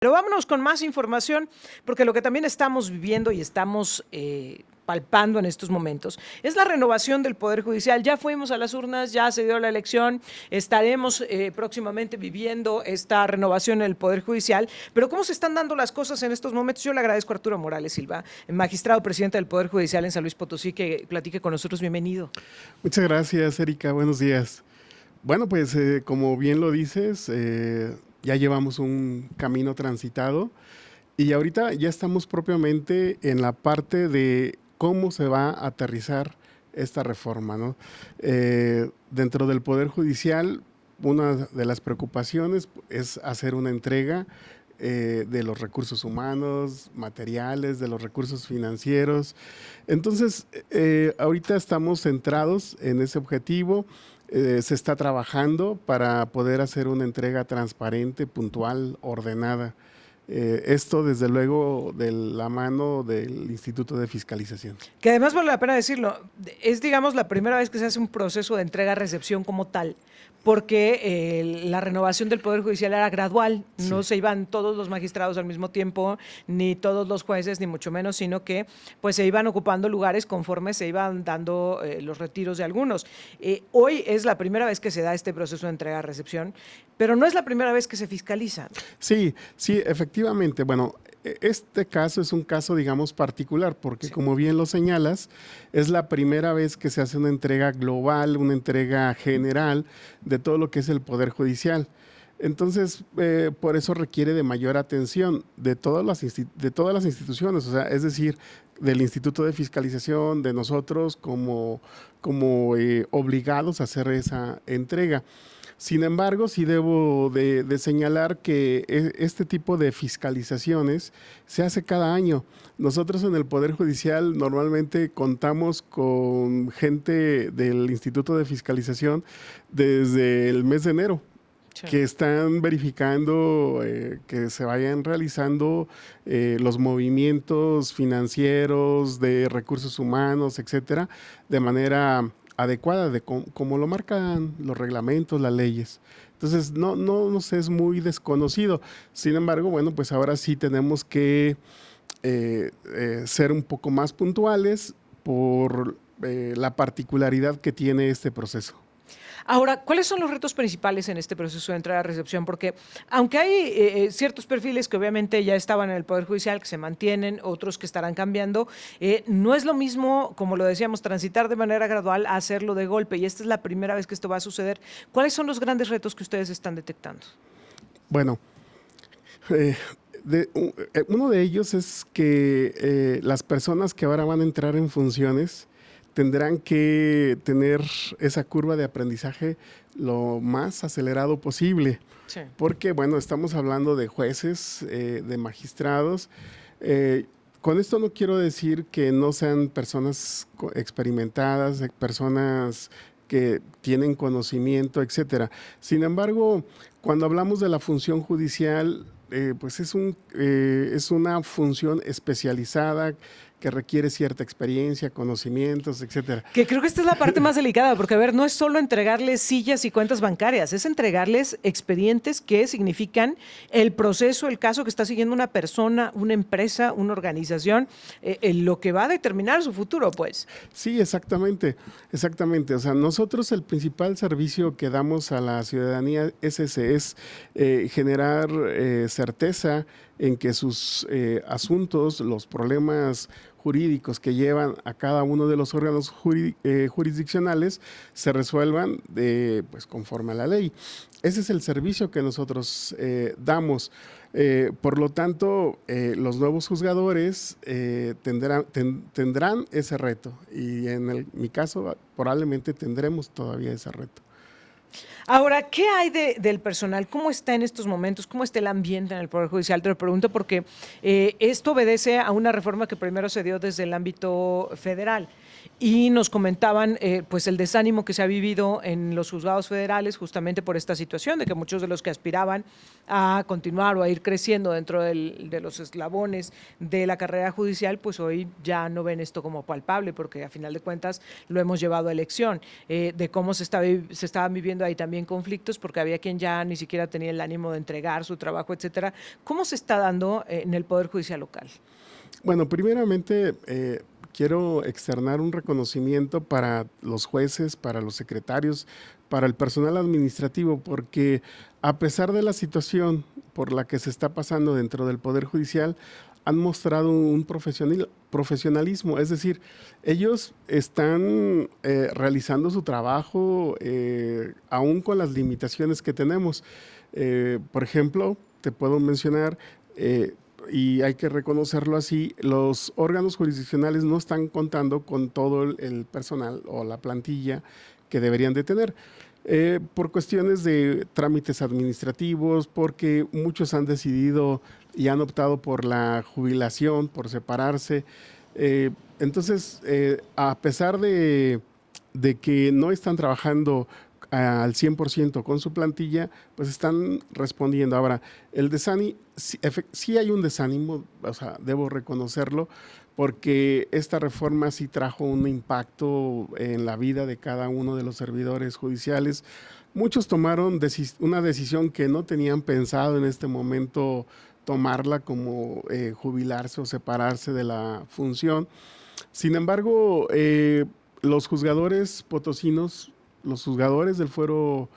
Pero vámonos con más información, porque lo que también estamos viviendo y estamos palpando en estos momentos es la renovación del Poder Judicial. Ya fuimos a las urnas, ya se dio la elección, estaremos próximamente viviendo esta renovación en el Poder Judicial, pero ¿cómo se están dando las cosas en estos momentos? Yo le agradezco a Arturo Morales Silva, magistrado presidente del Poder Judicial en San Luis Potosí, que platique con nosotros. Bienvenido. Muchas gracias, Erika. Buenos días. Bueno, pues como bien lo dices, ya llevamos un camino transitado y ahorita ya estamos propiamente en la parte de cómo se va a aterrizar esta reforma, ¿no? Dentro del Poder Judicial, una de las preocupaciones es hacer una entrega de los recursos humanos, materiales, de los recursos financieros. Entonces, ahorita estamos centrados en ese objetivo. Se está trabajando para poder hacer una entrega transparente, puntual, ordenada. Esto, desde luego, de la mano del Instituto de Fiscalización. Que además vale la pena decirlo, es, digamos, la primera vez que se hace un proceso de entrega-recepción como tal, porque la renovación del Poder Judicial era gradual, Sí. no se iban todos los magistrados al mismo tiempo, ni todos los jueces, ni mucho menos, sino que pues se iban ocupando lugares conforme se iban dando los retiros de algunos. Hoy es la primera vez que se da este proceso de entrega-recepción, pero no es la primera vez que se fiscaliza. Sí, sí, efectivamente. Bueno, este caso es un caso, digamos, particular, porque Sí. como bien lo señalas, es la primera vez que se hace una entrega global, una entrega general de todo lo que es el Poder Judicial. Entonces, por eso requiere de mayor atención de todas las instituciones, o sea, es decir, del Instituto de Fiscalización, de nosotros como obligados a hacer esa entrega. Sin embargo, sí debo de señalar que este tipo de fiscalizaciones se hace cada año. Nosotros en el Poder Judicial normalmente contamos con gente del Instituto de Fiscalización desde el mes de enero, Sí. que están verificando que se vayan realizando los movimientos financieros de recursos humanos, etcétera, de manera adecuada, de como lo marcan los reglamentos, las leyes. Entonces, no nos es muy desconocido. Sin embargo, bueno, pues ahora sí tenemos que ser un poco más puntuales por la particularidad que tiene este proceso. Ahora, ¿cuáles son los retos principales en este proceso de entrega-recepción? Porque aunque hay ciertos perfiles que obviamente ya estaban en el Poder Judicial, que se mantienen, otros que estarán cambiando, no es lo mismo, como lo decíamos, transitar de manera gradual a hacerlo de golpe, y esta es la primera vez que esto va a suceder. ¿Cuáles son los grandes retos que ustedes están detectando? Bueno, uno de ellos es que las personas que ahora van a entrar en funciones tendrán que tener esa curva de aprendizaje lo más acelerado posible. Sí. Porque, bueno, estamos hablando de jueces, de magistrados. Con esto no quiero decir que no sean personas experimentadas, personas que tienen conocimiento, etcétera. Sin embargo, cuando hablamos de la función judicial, pues es una función especializada que requiere cierta experiencia, conocimientos, etcétera. Que creo que esta es la parte más delicada, porque, a ver, no es solo entregarles sillas y cuentas bancarias, es entregarles expedientes que significan el proceso, el caso que está siguiendo una persona, una empresa, una organización, lo que va a determinar su futuro, pues. Sí, exactamente, exactamente. O sea, nosotros el principal servicio que damos a la ciudadanía es ese, es generar certeza en que sus asuntos, los problemas jurídicos que llevan a cada uno de los órganos jurisdiccionales se resuelvan pues, conforme a la ley. Ese es el servicio que nosotros damos. Por lo tanto, los nuevos juzgadores tendrán ese reto y en mi caso probablemente tendremos todavía ese reto. Ahora, ¿qué hay del personal? ¿Cómo está en estos momentos? ¿Cómo está el ambiente en el Poder Judicial? Te lo pregunto porque esto obedece a una reforma que primero se dio desde el ámbito federal. y nos comentaban pues el desánimo que se ha vivido en los juzgados federales justamente por esta situación de que muchos de los que aspiraban a continuar o a ir creciendo dentro de los eslabones de la carrera judicial, pues hoy ya no ven esto como palpable, porque a final de cuentas lo hemos llevado a elección, de cómo se estaban viviendo ahí también conflictos, porque había quien ya ni siquiera tenía el ánimo de entregar su trabajo, etcétera. ¿Cómo se está dando en el Poder Judicial local? Bueno, primeramente quiero externar un reconocimiento para los jueces, para los secretarios, para el personal administrativo, porque a pesar de la situación por la que se está pasando dentro del Poder Judicial, han mostrado un profesionalismo, es decir, ellos están realizando su trabajo aún con las limitaciones que tenemos. Por ejemplo, te puedo mencionar, y hay que reconocerlo así, los órganos jurisdiccionales no están contando con todo el personal o la plantilla que deberían de tener. Por cuestiones de trámites administrativos, porque muchos han decidido y han optado por la jubilación, por separarse. Entonces, a pesar de que no están trabajando al 100% con su plantilla, pues están respondiendo. Ahora, el desánimo, sí hay un desánimo, o sea, debo reconocerlo, porque esta reforma sí trajo un impacto en la vida de cada uno de los servidores judiciales. Muchos tomaron una decisión que no tenían pensado en este momento tomarla, como jubilarse o separarse de la función. Sin embargo, los juzgadores potosinos, los juzgadores del fuero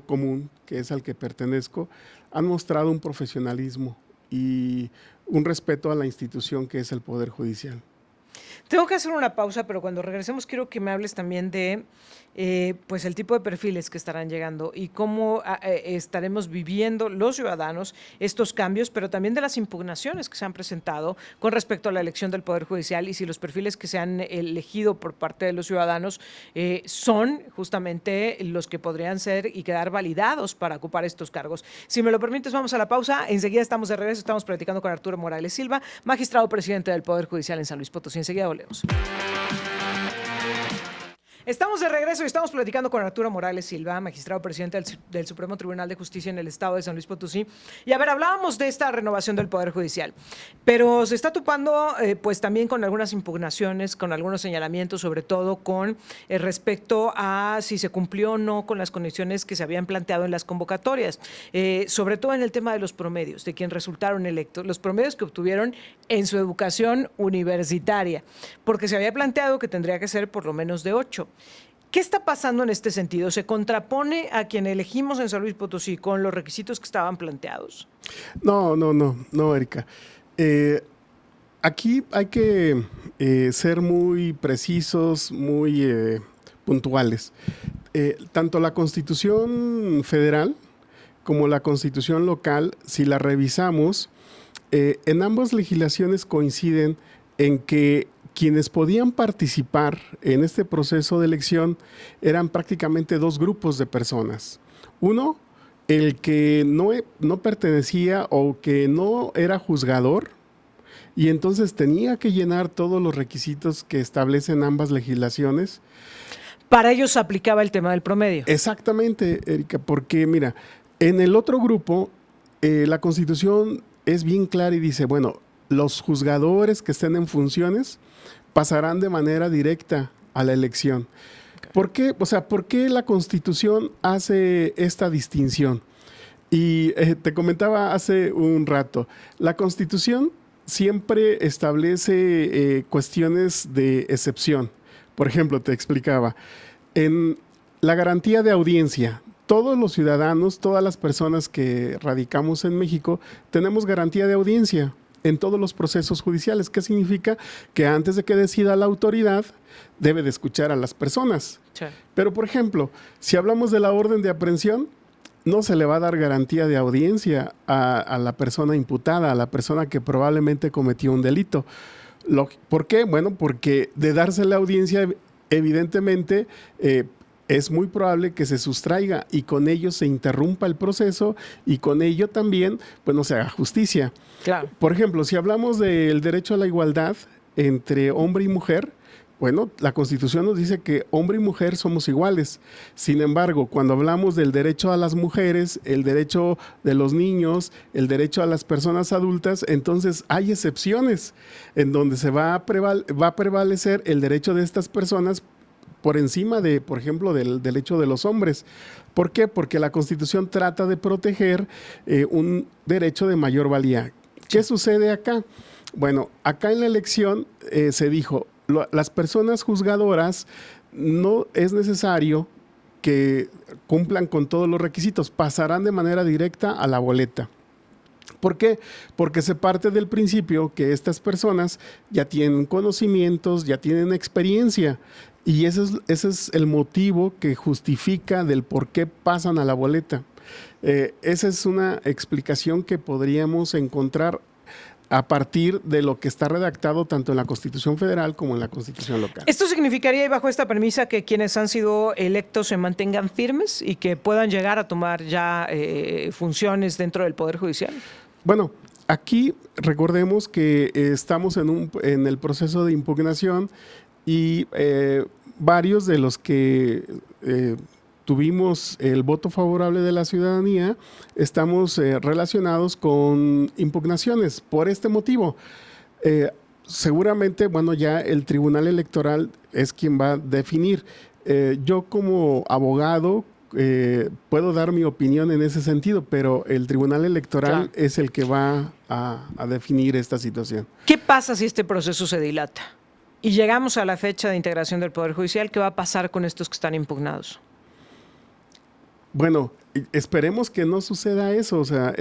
común, que es al que pertenezco, han mostrado un profesionalismo y un respeto a la institución que es el Poder Judicial. Tengo que hacer una pausa, pero cuando regresemos quiero que me hables también de pues el tipo de perfiles que estarán llegando y cómo estaremos viviendo los ciudadanos estos cambios, pero también de las impugnaciones que se han presentado con respecto a la elección del Poder Judicial y si los perfiles que se han elegido por parte de los ciudadanos son justamente los que podrían ser y quedar validados para ocupar estos cargos. Si me lo permites, vamos a la pausa. Enseguida estamos de regreso. Estamos platicando con Arturo Morales Silva, magistrado presidente del Poder Judicial en San Luis Potosí. Enseguida volvemos. Estamos de regreso y estamos platicando con Arturo Morales Silva, magistrado presidente del Supremo Tribunal de Justicia en el Estado de San Luis Potosí. Y a ver, hablábamos de esta renovación del Poder Judicial, pero se está topando pues también con algunas impugnaciones, con algunos señalamientos, sobre todo con respecto a si se cumplió o no con las condiciones que se habían planteado en las convocatorias, sobre todo en el tema de los promedios, de quien resultaron electos, los promedios que obtuvieron en su educación universitaria, porque se había planteado que tendría que ser por lo menos de 8. ¿Qué está pasando en este sentido? ¿Se contrapone a quien elegimos en San Luis Potosí con los requisitos que estaban planteados? No, Erika. Aquí hay que ser muy precisos, muy puntuales. Tanto la Constitución federal como la Constitución local, si la revisamos, en ambas legislaciones coinciden en que quienes podían participar en este proceso de elección eran prácticamente dos grupos de personas. Uno, el que no pertenecía o que no era juzgador y entonces tenía que llenar todos los requisitos que establecen ambas legislaciones. Para ellos se aplicaba el tema del promedio. Exactamente, Erika, porque mira, en el otro grupo la Constitución es bien clara y dice, bueno, los juzgadores que estén en funciones pasarán de manera directa a la elección. Okay. ¿Por qué? O sea, ¿por qué la Constitución hace esta distinción? Y te comentaba hace un rato, la Constitución siempre establece cuestiones de excepción. Por ejemplo, te explicaba, en la garantía de audiencia, todos los ciudadanos, todas las personas que radicamos en México, tenemos garantía de audiencia en todos los procesos judiciales. ¿Qué significa? Que antes de que decida la autoridad, debe de escuchar a las personas. Sí. Pero, por ejemplo, si hablamos de la orden de aprehensión, no se le va a dar garantía de audiencia a la persona imputada, a la persona que probablemente cometió un delito. ¿Por qué? Bueno, porque de darse la audiencia, evidentemente, es muy probable que se sustraiga y con ello se interrumpa el proceso y con ello también pues no se haga justicia. Claro. Por ejemplo, si hablamos del derecho a la igualdad entre hombre y mujer, Bueno, la Constitución nos dice que hombre y mujer somos iguales. Sin embargo, cuando hablamos del derecho a las mujeres, el derecho de los niños, el derecho a las personas adultas, entonces hay excepciones en donde se va a prevalecer el derecho de estas personas por encima de, por ejemplo, del derecho de los hombres. ¿Por qué? Porque la Constitución trata de proteger un derecho de mayor valía. ¿Qué sucede acá? Bueno, acá en la elección se dijo, las personas juzgadoras no es necesario que cumplan con todos los requisitos, pasarán de manera directa a la boleta. ¿Por qué? Porque se parte del principio que estas personas ya tienen conocimientos, ya tienen experiencia, y ese es el motivo que justifica del por qué pasan a la boleta. Esa es una explicación que podríamos encontrar a partir de lo que está redactado tanto en la Constitución Federal como en la Constitución local. ¿Esto significaría, y bajo esta premisa, que quienes han sido electos se mantengan firmes y que puedan llegar a tomar ya funciones dentro del Poder Judicial? Bueno, aquí recordemos que estamos en el proceso de impugnación y varios de los que tuvimos el voto favorable de la ciudadanía, estamos relacionados con impugnaciones por este motivo. Seguramente, bueno, ya el Tribunal Electoral es quien va a definir. Yo como abogado puedo dar mi opinión en ese sentido, pero el Tribunal Electoral es el que va a definir esta situación. ¿Qué pasa si este proceso se dilata y llegamos a la fecha de integración del Poder Judicial? ¿Qué va a pasar con estos que están impugnados? Bueno, esperemos que no suceda eso. O sea,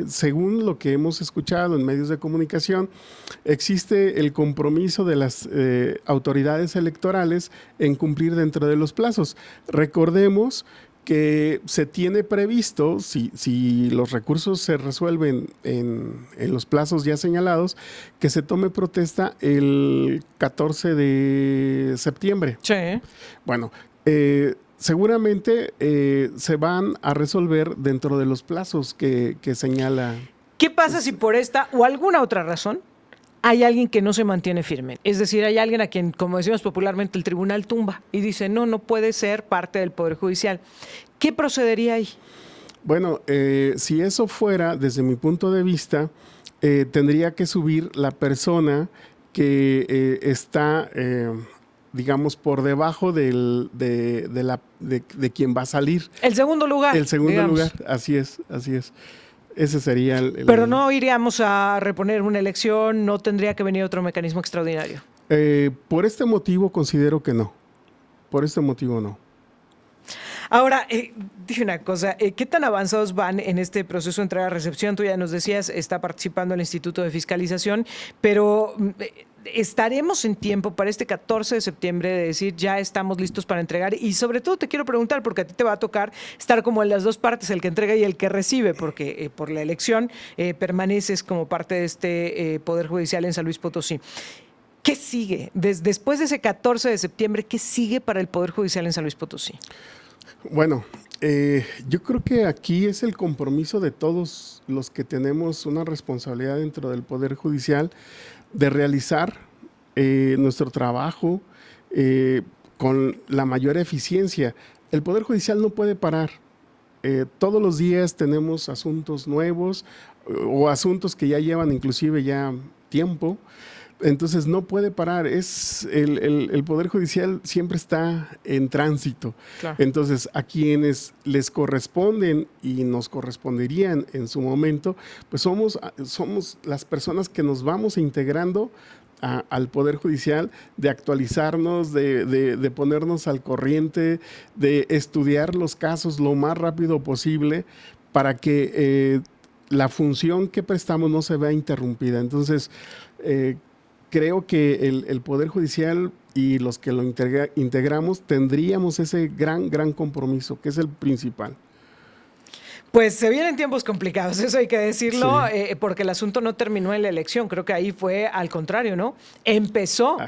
según lo que hemos escuchado en medios de comunicación, existe el compromiso de las autoridades electorales en cumplir dentro de los plazos. Recordemos que se tiene previsto, si los recursos se resuelven en los plazos ya señalados, que se tome protesta el 14 de septiembre. Sí. Bueno, seguramente se van a resolver dentro de los plazos que señala. ¿Qué pasa si por esta o alguna otra razón hay alguien que no se mantiene firme? Es decir, hay alguien a quien, como decimos popularmente, el tribunal tumba y dice, no puede ser parte del Poder Judicial. ¿Qué procedería ahí? Bueno, si eso fuera, desde mi punto de vista, tendría que subir la persona que está digamos, por debajo de quien va a salir. El segundo lugar. El segundo digamos. lugar, así es. Ese sería el... Pero no iríamos a reponer una elección, no tendría que venir otro mecanismo extraordinario. Por este motivo considero que no. Por este motivo no. Ahora, dije una cosa, ¿qué tan avanzados van en este proceso de entrega-recepción? Tú ya nos decías, está participando el Instituto de Fiscalización, pero ¿estaremos en tiempo para este 14 de septiembre de decir ya estamos listos para entregar? Y sobre todo te quiero preguntar, porque a ti te va a tocar estar como en las dos partes, el que entrega y el que recibe, porque por la elección permaneces como parte de este Poder Judicial en San Luis Potosí. ¿Qué sigue? Después de ese 14 de septiembre, ¿qué sigue para el Poder Judicial en San Luis Potosí? Bueno, yo creo que aquí es el compromiso de todos los que tenemos una responsabilidad dentro del Poder Judicial de realizar nuestro trabajo con la mayor eficiencia. El Poder Judicial no puede parar. Todos los días tenemos asuntos nuevos o asuntos que ya llevan inclusive ya tiempo. Entonces no puede parar, el Poder Judicial siempre está en tránsito. Claro. Entonces a quienes les corresponden y nos corresponderían en su momento, pues somos las personas que nos vamos integrando al Poder Judicial, de actualizarnos, de ponernos al corriente, de estudiar los casos lo más rápido posible para que la función que prestamos no se vea interrumpida. Entonces, creo que el Poder Judicial y los que lo integramos tendríamos ese gran compromiso, que es el principal. Pues se vienen tiempos complicados, eso hay que decirlo, Sí. porque el asunto no terminó en la elección. Creo que ahí fue al contrario, ¿no? Empezó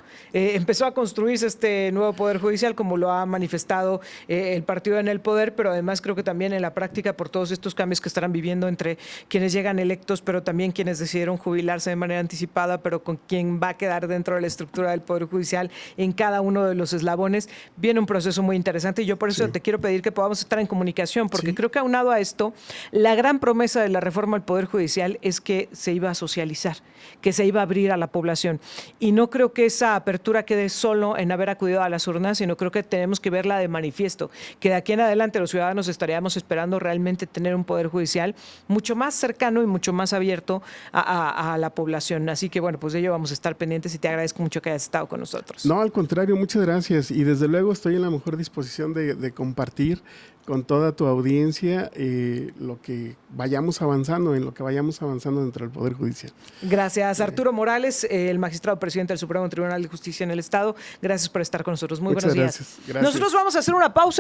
a construirse este nuevo Poder Judicial, como lo ha manifestado el partido en el poder, pero además creo que también en la práctica, por todos estos cambios que estarán viviendo entre quienes llegan electos, pero también quienes decidieron jubilarse de manera anticipada, pero con quien va a quedar dentro de la estructura del Poder Judicial en cada uno de los eslabones, viene un proceso muy interesante y yo por eso Sí. te quiero pedir que podamos estar en comunicación, porque Sí. creo que aunado a esto, la gran promesa de la reforma al Poder Judicial es que se iba a socializar, que se iba a abrir a la población. Y no creo que esa apertura quede solo en haber acudido a las urnas, sino creo que tenemos que verla de manifiesto, que de aquí en adelante los ciudadanos estaríamos esperando realmente tener un Poder Judicial mucho más cercano y mucho más abierto a la población. Así que bueno, pues de ello vamos a estar pendientes y te agradezco mucho que hayas estado con nosotros. No, al contrario, muchas gracias. Y desde luego estoy en la mejor disposición de compartir con toda tu audiencia lo que vayamos avanzando, en lo que vayamos avanzando dentro del Poder Judicial. Gracias, Arturo Morales, el magistrado presidente del Supremo Tribunal de Justicia en el Estado. Gracias por estar con nosotros. Muy Muchas buenos días. gracias. Gracias. Nosotros vamos a hacer una pausa.